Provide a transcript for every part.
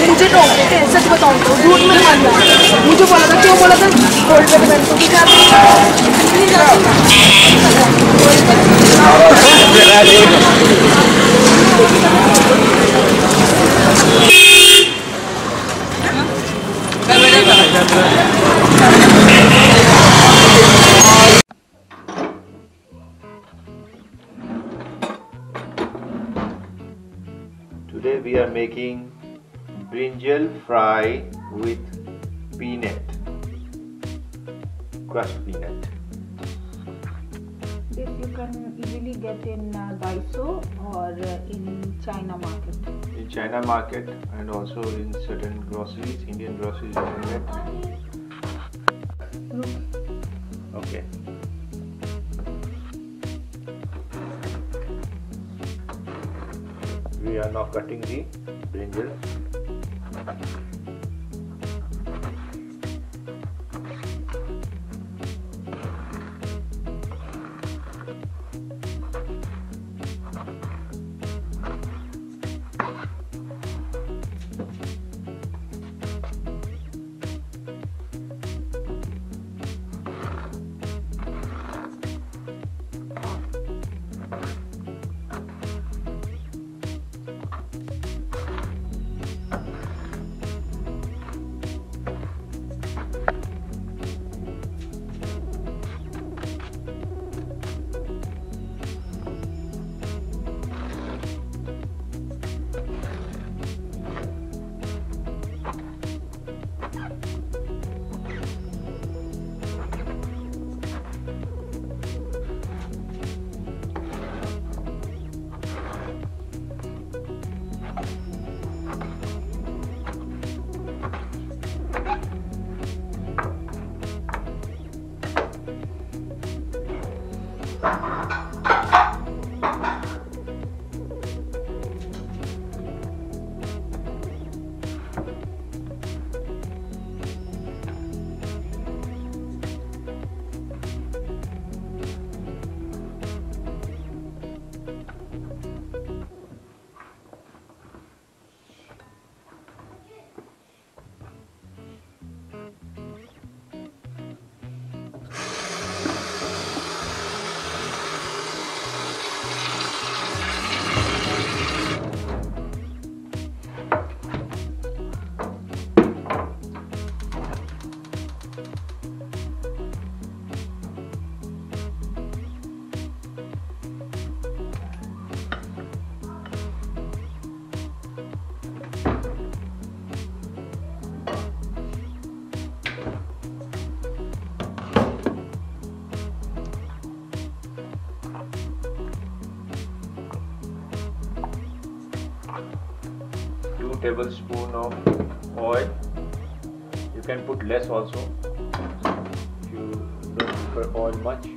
मुझे सच बताऊँ तो झूठ में मान रहा मुझे बोला था, क्यों बोला था गोल्ड पे मैंने तो Today we are making brinjal fry with peanut, crushed peanut. This you can easily get in Daiso or in China market. In China market and also in certain groceries, Indian groceries you can get. Okay. We are now cutting the brinjal. Tablespoon of oil. You can put less also if you don't prefer oil much.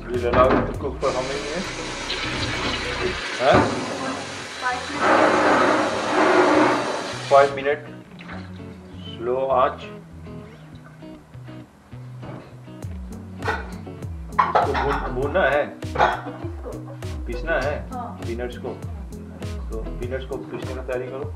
We'll allow it to cook for how many minutes? Huh? 5 minutes. Slow arch. इसको भूनना है, किसको? पीसना है हाँ। Peanuts को, तो peanuts को पीसने का तैयारी करो।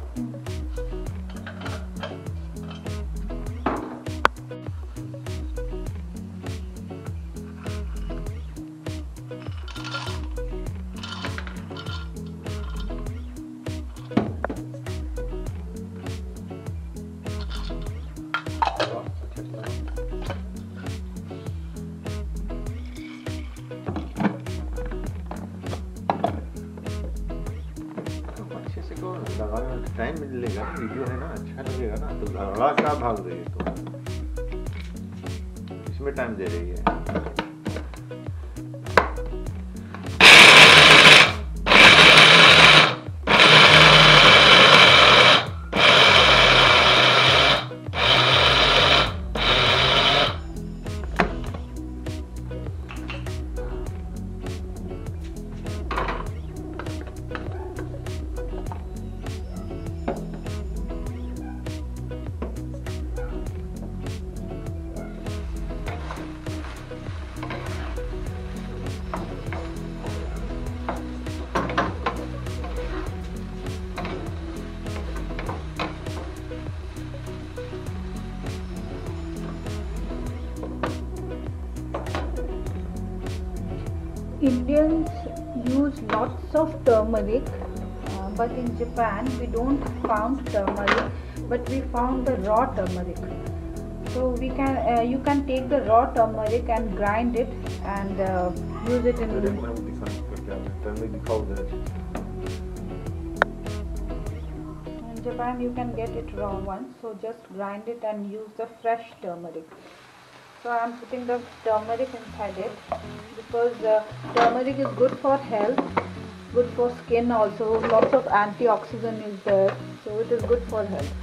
लगाने में टाइम मिलेगा, वीडियो है ना, अच्छा लगेगा ना, तो लड़ा क्या भाग रही है, तो इसमें टाइम दे रही है। Indians use lots of turmeric, but in Japan we don't found turmeric, but we found the raw turmeric. So we can you can take the raw turmeric and grind it and use it in. In Japan you can get it raw one, so just grind it and use the fresh turmeric. So I am putting the turmeric inside it because turmeric is good for health, good for skin also. Lots of antioxidant is there, so it is good for health.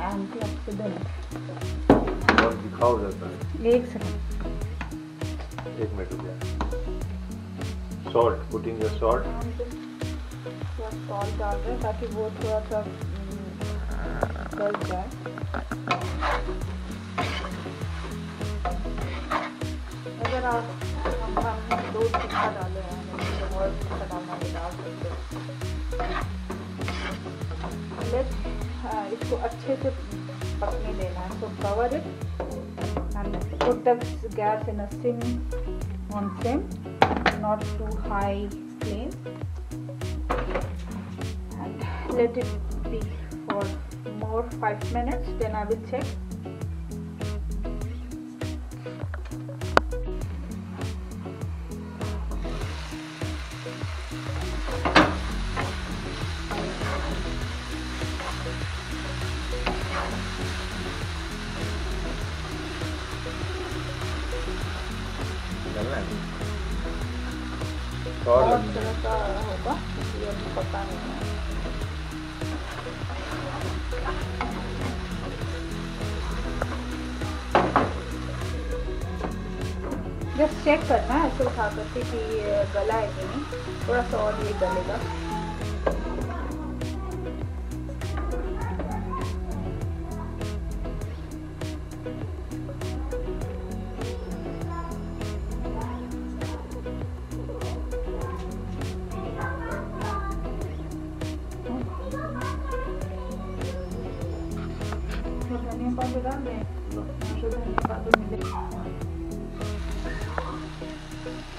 Antioxidant. और दिखाओ जाता है। एक second. 1 minute हो गया। Salt, putting the salt. हम थोड़ा salt डाल रहे हैं ताकि वो थोड़ा सा गल जाए। अगर आप हम 2 चम्मच डाले हैं तो और डालना भी डाल सकते हैं। इसको अच्छे से पकने देना है। So cover it and put the gas in a on sim, not too high flame, and let it be for more 5 minutes. Then I will check. और तरह का होगा, ये अभी पता नहीं है। जस्ट चेक करना है ऐसे उठा करके कि गला है कि नहीं, थोड़ा सा और ये गलेगा।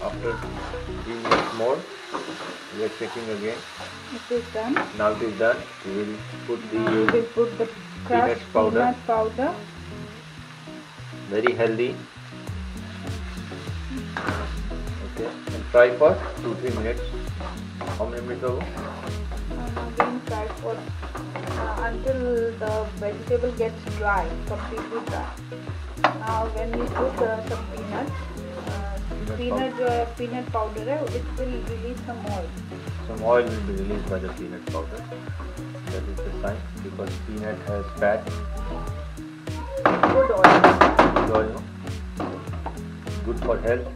After 3 minutes more, we are checking again. It is done. Now it is done. We will put the crushed peanut powder. Very healthy. Okay, and fry for 2-3 minutes. How many minutes ago? Again fry for until the vegetable gets dry, completely dry. Now when we put some peanuts, peanut powder, it will release some oil. Some oil will be released by the peanut powder. That is the sign, because peanut has fat. Good oil. Good oil, no? Good for health.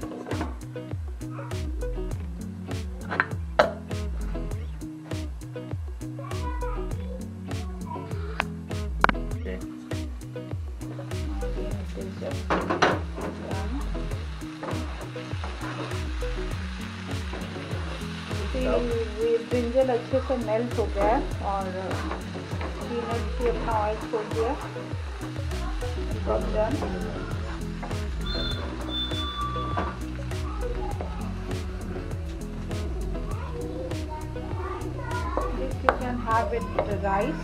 Okay. Again, it is just done. ये brinjal अच्छे से melt हो गया है और peanuts भी अपना oil छोड़ दिया। This you can have with the rice.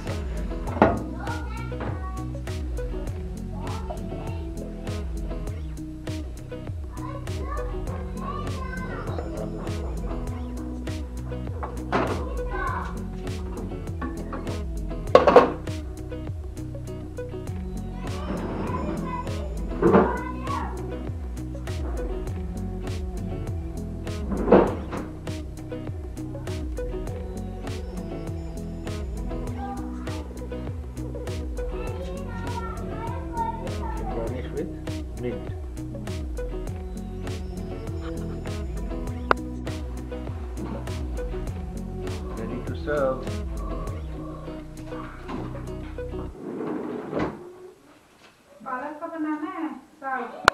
Mint. Ready to serve. पालक का बनाना है साग।